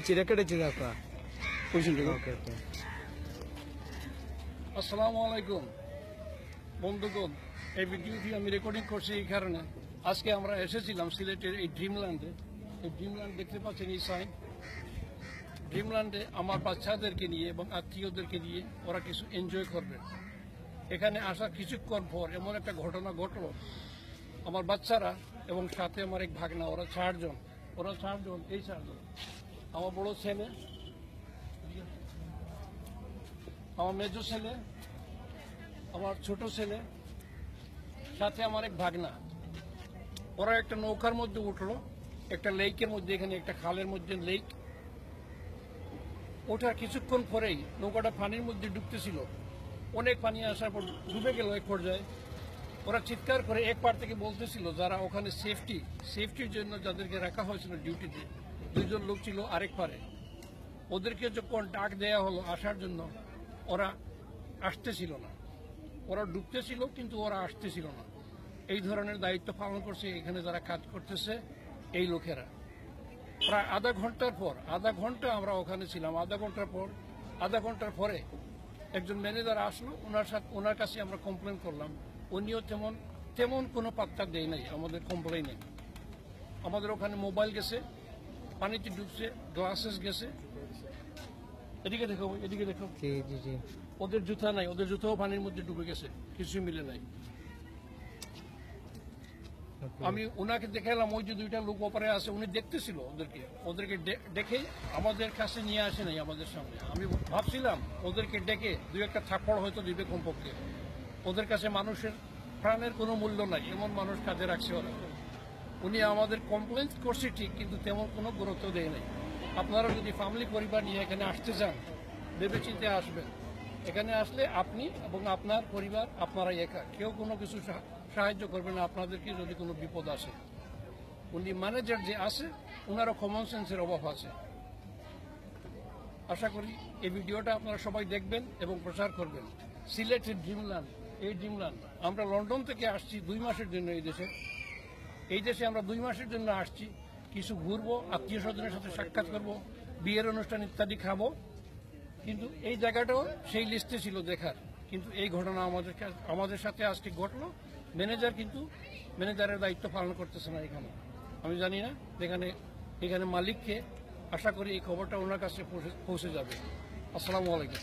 চিরাকেটেছি আপনার ওকে ওকে। আসসালামু আলাইকুম বন্ধুগণ, এই ভিডিওটি আমি রেকর্ডিং করছি এই কারণে আজকে আমরা এসেছিলাম সিলেটের এই ড্রিমল্যান্ডে। এই ড্রিমল্যান্ড দেখতে পাচ্ছেন এই সাইন। ড্রিমল্যান্ডে আমার বাচ্চাদেরকে নিয়ে এবং আত্মীয়দেরকে নিয়ে ওরা কিছু এনজয় করবে। এখানে আসার কিছুক্ষণ পর এমন একটা ঘটনা ঘটল, আমার বাচ্চারা এবং সাথে আমার এক ভাগনা, ওরা চারজন, এই চারজন, আমার বড় ছেলে, আমার মেজো ছেলে, আমার ছোট ছেলে, সাথে আমার এক ভাগনা। ওরা একটা নৌকার মধ্যে উঠলো, একটা লেকের মধ্যে, এখানে একটা খালের মধ্যে লেক। ওঠার কিছুক্ষণ পরেই নৌকাটা পানির মধ্যে ডুবতেছিল। অনেক পানি আসার পর ডুবে গেল এক পর্যায়ে। ওরা চিৎকার করে এক পার থেকে বলতেছিল, যারা ওখানে সেফটির জন্য যাদেরকে রাখা হয়েছিল ডিউটিতে, দুইজন লোক ছিল আরেক পারে। ওদেরকে যখন ডাক দেয়া হলো আসার জন্য, ওরা আসতেছিল না। ওরা ডুবতেছিল কিন্তু ওরা আসতেছিল না। এই ধরনের দায়িত্ব পালন করছে এখানে যারা কাজ করতেছে এই লোকেরা। প্রায় আধা ঘন্টা আমরা ওখানে ছিলাম। আধা ঘন্টার পরে একজন ম্যানেজার আসলো, ওনার কাছে আমরা কমপ্লেন করলাম। উনিও তেমন কোনো পাত্তা দেয় নাই আমাদের কমপ্লেইনে। আমাদের ওখানে মোবাইল গেছে, পানিতে ডুবছে, গ্লাসেস গেছে। এদিকে দেখো জি জি জি। ওদের জুতা নাই, ওদের জুতাও পানির মধ্যে ডুবে গেছে, কিছু মিলে নাই। আমি ওনাকে দেখালাম, ওই যে দুইটা লোক ওপারে আছে, উনি দেখতেছিল ওদেরকে দেখে আমাদের কাছে নিয়ে আসে নাই আমাদের সামনে। আমি ভাবছিলাম ওদেরকে ডেকে দুই একটা থাপ্পড় হয়তো দিবে কমপক্ষে। ওদের কাছে মানুষের প্রাণের কোনো মূল্য নাই, এমন মানুষ কাজে রাখছে ওরা। উনি আমাদের কমপ্লেন করছে ঠিক, কিন্তু তেমন কোনো গুরুত্ব দেয় নাই। আপনারা যদি ফ্যামিলি পরিবার নিয়ে এখানে আসতে চান, ভেবেচিন্তে আসবেন। এখানে আসলে আপনি এবং আপনার পরিবার, আপনারাই একা, কেউ কোনো কিছু সাহায্য করবে না আপনাদেরকে যদি কোনো বিপদ আসে। উনি ম্যানেজার যে আছে, ওনারও কমন সেন্সের অভাব আছে। আশা করি এই ভিডিওটা আপনারা সবাই দেখবেন এবং প্রচার করবেন। সিলেটের ড্রিমল্যান্ড, আমরা লন্ডন থেকে আসছি 2 মাসের জন্য এই দেশে আমরা 2 মাসের জন্য আসছি। কিছু ঘুরবো, আত্মীয় স্বজনের সাথে সাক্ষাৎ করবো, বিয়ের অনুষ্ঠান ইত্যাদি খাবো। কিন্তু এই জায়গাটাও সেই লিস্টে ছিল দেখার, কিন্তু এই ঘটনা আমাদের সাথে আজকে ঘটলো। ম্যানেজারের দায়িত্ব পালন করতেছে না এখানে। আমি জানি না এখানে মালিককে। আশা করি এই খবরটা ওনার কাছে পৌঁছে যাবে। আসসালামু আলাইকুম।